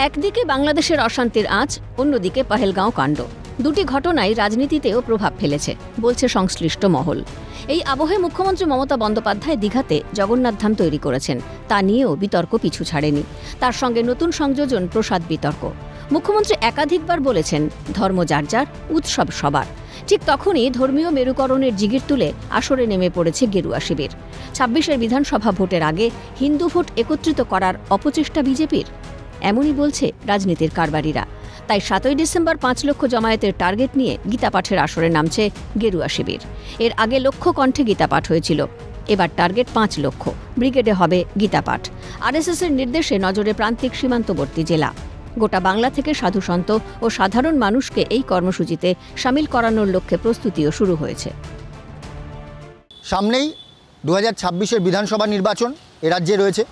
একদিকে বাংলাদেশের অশান্তির আঁচ, অন্যদিকে পহেলগাঁও কাণ্ড। দুটি ঘটনাই রাজনীতিতেও প্রভাব ফেলেছে বলছে সংশ্লিষ্ট মহল। এই আবহে মুখ্যমন্ত্রী মমতা বন্দ্যোপাধ্যায় দীঘাতে জগন্নাথধাম তৈরি করেছেন, তা নিয়েও বিতর্ক পিছু ছাড়েনি। তার সঙ্গে নতুন সংযোজন প্রসাদ বিতর্ক। মুখ্যমন্ত্রী একাধিকবার বলেছেন, ধর্ম যার যার, উৎসব সবার। ঠিক তখনই ধর্মীয় মেরুকরণের জিগির তুলে আসরে নেমে পড়েছে গেরুয়া শিবির। ২৬-এর বিধানসভা ভোটের আগে হিন্দু ভোট একত্রিত করার অপচেষ্টা বিজেপির, এমনই বলছে রাজনীতির কারবারিরা। তাই ৭ই ডিসেম্বর ৫ লক্ষ জমায়েতের টার্গেট নিয়ে গীতাপাঠের আসরে নামছে গেরুয়া শিবির। এর আগে লক্ষ কণ্ঠে গীতাপাঠ হয়েছিল, এবার টার্গেট ৫ লক্ষ। ব্রিগেডে হবে গীতাপাঠ। আরএসএসের নির্দেশে নজরে প্রান্তিক সীমান্তবর্তী জেলা। গোটা বাংলা থেকে সাধুসন্ত ও সাধারণ মানুষকে এই কর্মসূচিতে সামিল করানোর লক্ষ্যে প্রস্তুতিও শুরু হয়েছে। সামনেই 2026-এর বিধানসভা নির্বাচন এ রাজ্যে রয়েছে।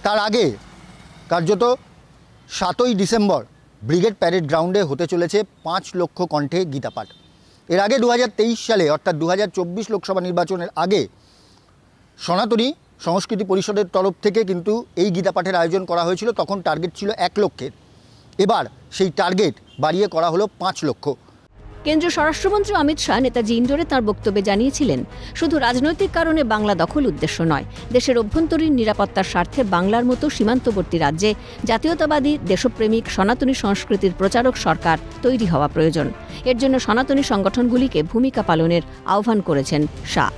তার আগে কার্যত ৭ই ডিসেম্বর ব্রিগেড প্যারেড গ্রাউন্ডে হতে চলেছে ৫ লক্ষ কণ্ঠে গীতাপাঠ। এর আগে 2023 সালে অর্থাৎ 2024 লোকসভা নির্বাচনের আগে সনাতনী সংস্কৃতি পরিষদের তরফ থেকে কিন্তু এই গীতাপাঠের আয়োজন করা হয়েছিল। তখন টার্গেট ছিল ১ লক্ষের। এবার সেই টার্গেট বাড়িয়ে করা হলো ৫ লক্ষ। কেন্দ্রীয় স্বরাষ্ট্রমন্ত্রী অমিত শাহ নেতাজি ইন্ডোরে তাঁর বক্তব্যে জানিয়েছিলেন, শুধু রাজনৈতিক কারণে বাংলা দখল উদ্দেশ্য নয়, দেশের অভ্যন্তরীণ নিরাপত্তার স্বার্থে বাংলার মতো সীমান্তবর্তী রাজ্যে জাতীয়তাবাদী, দেশপ্রেমিক, সনাতনী সংস্কৃতির প্রচারক সরকার তৈরি হওয়া প্রয়োজন। এর জন্য সনাতনী সংগঠনগুলিকে ভূমিকা পালনের আহ্বান করেছেন শাহ।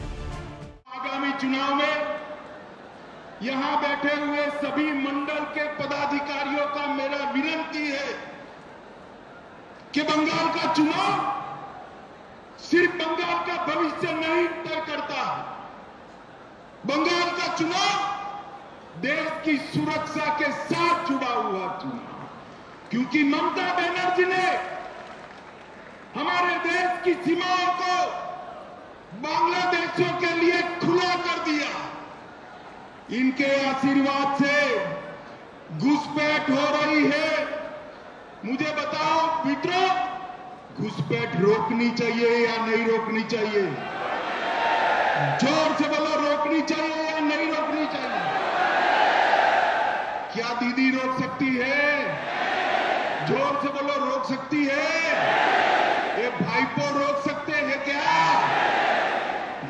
आगामी चुनाव में यहां बैठे हुए सभी मंडल के पदाधिकारियों का मेरा विनती है कि बंगाल का चुनाव सिर्फ बंगाल का भविष्य नहीं तय करता, बंगाल का चुनाव देश की सुरक्षा के साथ जुड़ा हुआ चुनाव, क्योंकि ममता बनर्जी ने हमारे देश की सीमाओं को बांग्लादेशियों के लिए खुला कर दिया। इनके आशीर्वाद से घुसपैठ हो रही है। मुझे बताओ मित्रों, घुसपैठ रोकनी चाहिए या नहीं रोकनी चाहिए? जोर से बोलो, रोकनी चाहिए या नहीं रोकनी चाहिए? क्या दीदी रोक सकती है? जोर से बोलो, रोक सकती है? ये भाईपो रोक सकते हैं क्या?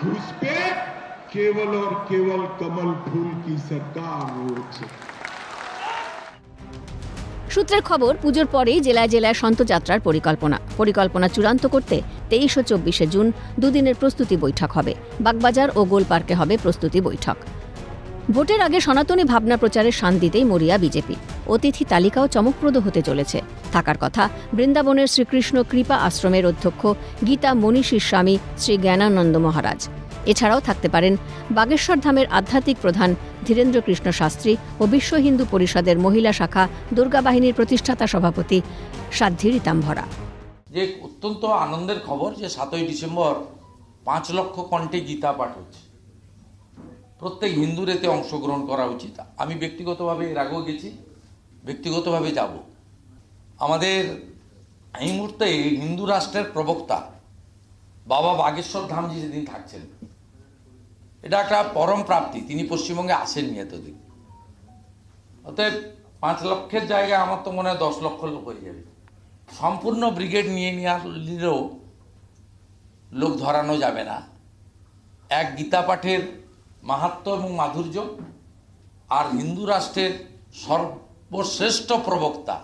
घुसपैठ केवल और केवल कमल फूल की सरकार रोक सकती। সূত্রের খবর, পুজোর পরেই জেলায় জেলায় সন্তযাত্রার পরিকল্পনা চূড়ান্ত করতে 23 ও 24 জুন দুদিনের প্রস্তুতি বৈঠক হবে। বাগবাজার ও গোল পার্কে হবে প্রস্তুতি বৈঠক। ভোটের আগে সনাতনী ভাবনা প্রচারের শান দিতেই মরিয়া বিজেপি। অতিথি তালিকাও চমকপ্রদ হতে চলেছে। থাকার কথা বৃন্দাবনের শ্রীকৃষ্ণ কৃপা আশ্রমের অধ্যক্ষ গীতা মনীষী স্বামী শ্রী জ্ঞানানন্দ মহারাজ। এছাড়াও থাকতে পারেন বাগেশ্বর ধামের আধ্যাত্মিক প্রধান ধীরেন্দ্র কৃষ্ণ শাস্ত্রী ও বিশ্ব হিন্দু পরিষদের মহিলা শাখা দুর্গা বাহিনীর প্রতিষ্ঠাতা সভাপতি সাধ্বী রীতাম্ভরা। যে অত্যন্ত আনন্দের খবর যে ৭ই ডিসেম্বর ৫ লক্ষ কণ্ঠে গীতা পাঠ হচ্ছে। প্রত্যেক হিন্দুর এতে অংশগ্রহণ করা উচিত। আমি ব্যক্তিগতভাবে এর আগেও গেছি, ব্যক্তিগতভাবে যাব। আমাদের এই মুহূর্তে হিন্দু রাষ্ট্রের প্রবক্তা বাবা বাগেশ্বর ধামজি যেদিন থাকছেন, এটা একটা পরম প্রাপ্তি। তিনি পশ্চিমবঙ্গে আসেননি এতদিন। অতএব ৫ লক্ষের জায়গায় আমার তো মনে হয় ১০ লক্ষ লোক হয়ে যাবে। সম্পূর্ণ ব্রিগেড নিয়ে নিলেও লোক ধরানো যাবে না। এক গীতা পাঠের মাহাত্ম্য এবং মাধুর্য, আর হিন্দু রাষ্ট্রের সর্বশ্রেষ্ঠ প্রবক্তা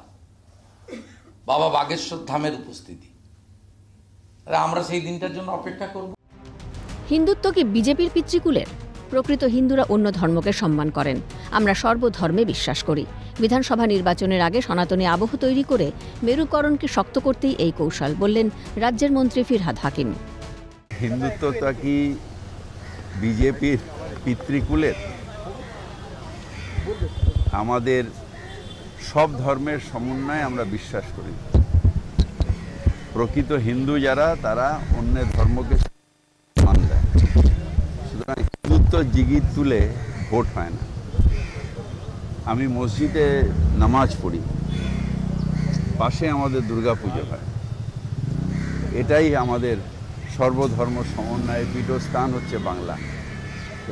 বাবা বাগেশ্বর ধামের উপস্থিতি। আমরা সেই দিনটার জন্য অপেক্ষা করব। হিন্দুত্ব কি বিজেপির পিতৃকুলের? প্রকৃত হিন্দুরা অন্য ধর্মকে সম্মান করেন। আমরা সর্বধর্মে বিশ্বাস করি। বিধানসভা নির্বাচনের আগে সনাতনী আবহ তৈরি করে মেরুকরণকে শক্ত করতেই এই কৌশল, বললেন রাজ্যের মন্ত্রী ফিরহাদ হাকিম। হিন্দুত্বটা কি বিজেপির পিতৃকুলের? আমাদের সব ধর্মের সমন্বয়ে আমরা বিশ্বাস করি। প্রকৃত হিন্দু যারা, তারা অন্যের ধর্মকে সম্মান দেয়। সুতরাং হিন্দুত্ব জিগির তুলে ভোট হয় না। আমি মসজিদে নামাজ পড়ি, পাশে আমাদের দুর্গা পুজো হয়। এটাই আমাদের সর্বধর্ম সমন্বয়ের পীঠস্থান হচ্ছে বাংলা।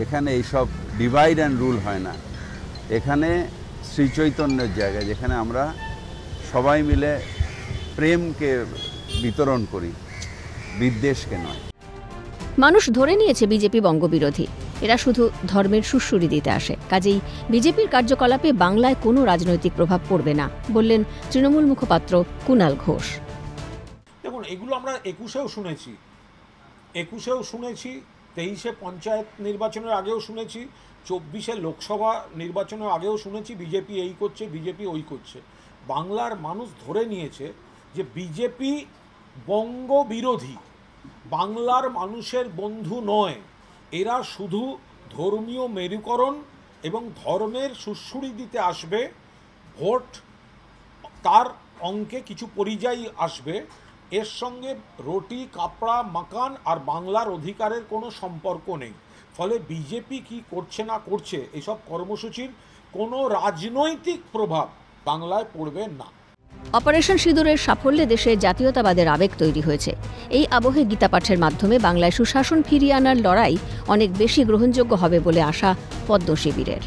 এখানে এইসব ডিভাইড অ্যান্ড রুল হয় না। এখানে শ্রীচৈতন্যের জায়গা, যেখানে আমরা সবাই মিলে প্রেমকে বিতরণ করি, বিদ্বেষকে নয়। মানুষ ধরে নিয়েছে বিজেপি বঙ্গবিরোধী। এরা শুধু ধর্মের সুড়সুড়ি দিতে আসে। কাজেই বিজেপির কার্যকলাপে বাংলায় কোনো রাজনৈতিক প্রভাব পড়বে না, বললেন তৃণমূল মুখপাত্র কুণাল ঘোষ। দেখুন, এগুলো আমরা 21-এও শুনেছি, 23-এ পঞ্চায়েত নির্বাচনের আগেও শুনেছি, 24-এ লোকসভা নির্বাচনের আগেও শুনেছি বিজেপি এই করছে, বিজেপি ওই করছে। বাংলার মানুষ ধরে নিয়েছে যে বিজেপি বঙ্গবিরোধী, বাংলার মানুষের বন্ধু নয়। এরা শুধু ধর্মীয় মেরুকরণ এবং ধর্মের সুড়সুড়ি দিতে আসবে, ভোট তার অঙ্কে কিছু পরিযায়ী আসবে, এর সঙ্গে রুটি কাপড়া মাকান আর বাংলার অধিকারের কোনো সম্পর্ক নেই। ফলে বিজেপি কি করছে না করছে এসব কর্মসূচির কোনো রাজনৈতিক প্রভাব বাংলায় পড়বে না। অপারেশন সিঁদুরের সাফল্যে দেশে জাতীয়তাবাদের আবেগ তৈরি হয়েছে। এই আবহে গীতাপাঠের মাধ্যমে বাংলায় সুশাসন ফিরিয়ে আনার লড়াই অনেক বেশি গ্রহণযোগ্য হবে বলে আশা পদ্ম শিবিরের।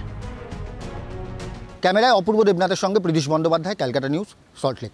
ক্যামেরায় অপূর্ব দেবনাথের সঙ্গে প্রীতিশ বন্দ্যোপাধ্যায়, ক্যালকাটা নিউজ, সল্টলেক।